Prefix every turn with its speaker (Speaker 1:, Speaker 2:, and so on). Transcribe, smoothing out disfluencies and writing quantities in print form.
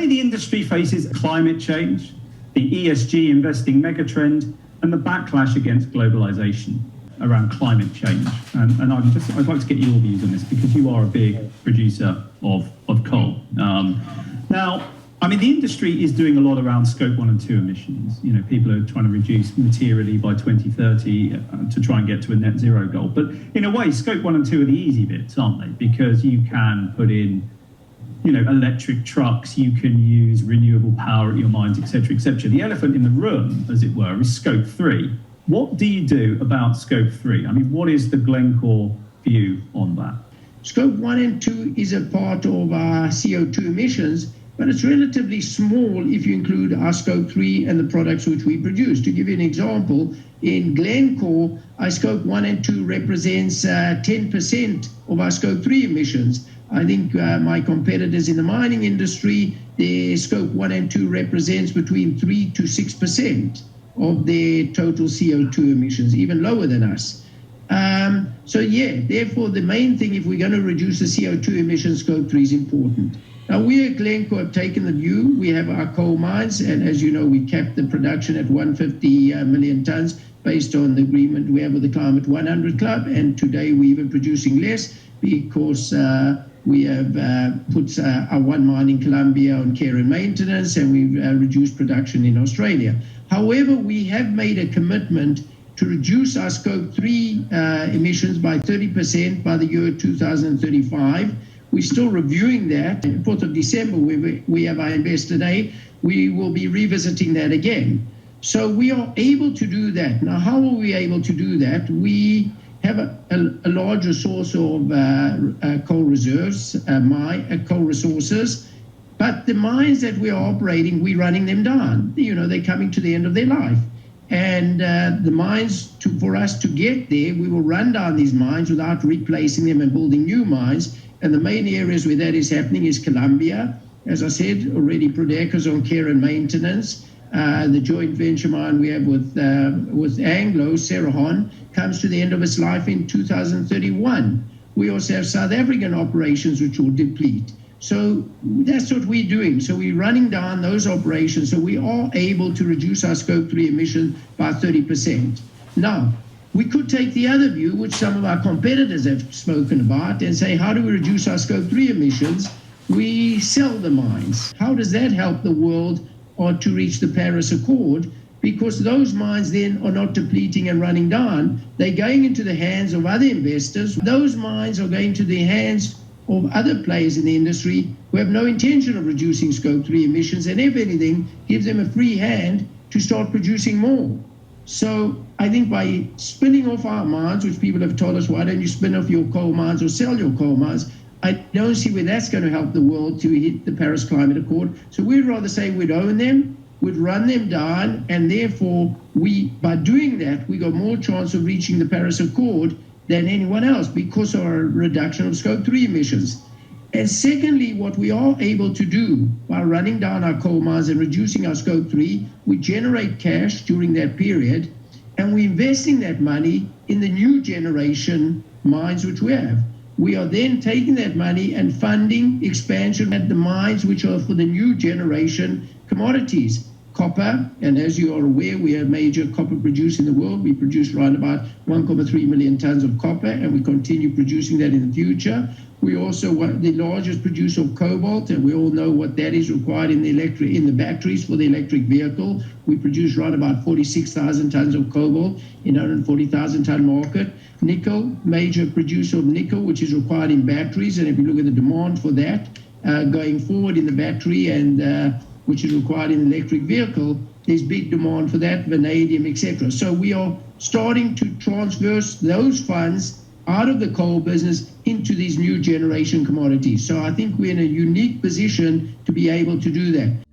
Speaker 1: say the industry faces climate change, the ESG investing megatrend, and the backlash against globalization around climate change. And I'd like to get your views on this, because you are a big producer of coal. Now, I mean, the industry is doing a lot around scope 1 and 2 emissions. You know, people are trying to reduce materially by 2030 to try and get to a net zero goal. But in a way, scope 1 and 2 are the easy bits, aren't they? Because you can put in, you know, electric trucks, you can use renewable power at your mines, et cetera, et cetera. The elephant in the room, as it were, is scope 3. What do you do about scope 3? I mean, what is the Glencore view on that?
Speaker 2: Scope 1 and 2 is a part of our CO2 emissions, but it's relatively small if you include our scope 3 and the products which we produce. To give you an example, in Glencore, our scope 1 and 2 represents 10% of our scope 3 emissions. I think my competitors in the mining industry, their scope 1 and 2 represents between 3 to 6% of their total CO2 emissions, even lower than us. Therefore, the main thing, if we're going to reduce the CO2 emissions, scope 3 is important. Now, we at Glencore have taken the view, we have our coal mines, and as you know, we capped the production at 150 million tons based on the agreement we have with the Climate 100 Club, and today we're even producing less because we have put our one mine in Colombia on care and maintenance, and we've reduced production in Australia. However, we have made a commitment to reduce our scope 3 emissions by 30% by the year 2035. We're still reviewing that. On the 4th of December, we have our Investor Day. We will be revisiting that again. So we are able to do that. Now, how are we able to do that? We have a large resource of coal reserves, coal resources, but the mines that we are operating, we're running them down. You know, they're coming to the end of their life. And the mines, for us to get there, we will run down these mines without replacing them and building new mines. And the main areas where that is happening is Colombia. As I said already, Prodeco's on care and maintenance. The joint venture mine we have with Anglo, Cerrejón, comes to the end of its life in 2031. We also have South African operations which will deplete. So that's what we're doing. So we're running down those operations so we are able to reduce our scope 3 emission by 30%. Now, we could take the other view, which some of our competitors have spoken about, and say, how do we reduce our scope 3 emissions? We sell the mines. How does that help the world or to reach the Paris Accord? Because those mines then are not depleting and running down. They're going into the hands of other investors. Those mines are going to the hands of other players in the industry who have no intention of reducing scope 3 emissions, and if anything, gives them a free hand to start producing more. So I think by spinning off our mines, which people have told us, why don't you spin off your coal mines or sell your coal mines? I don't see where that's going to help the world to hit the Paris Climate Accord. So we'd rather say we'd own them, we'd run them down, and therefore by doing that, we got more chance of reaching the Paris Accord than anyone else because of our reduction of scope 3 emissions. And secondly, what we are able to do by running down our coal mines and reducing our scope 3, we generate cash during that period, and we're investing that money in the new generation mines which we have. We are then taking that money and funding expansion at the mines which are for the new generation commodities. Copper, and as you are aware, we are a major copper producer in the world. We produce around about 1.3 million tons of copper, and we continue producing that in the future. We also are the largest producer of cobalt, and we all know what that is required in the batteries for the electric vehicle. We produce around about 46,000 tons of cobalt in a 140,000 ton market. Nickel, major producer of nickel, which is required in batteries, and if you look at the demand for that going forward in the battery and which is required in the electric vehicle, there's big demand for that, vanadium, etc. So we are starting to transverse those funds out of the coal business into these new generation commodities. So I think we're in a unique position to be able to do that.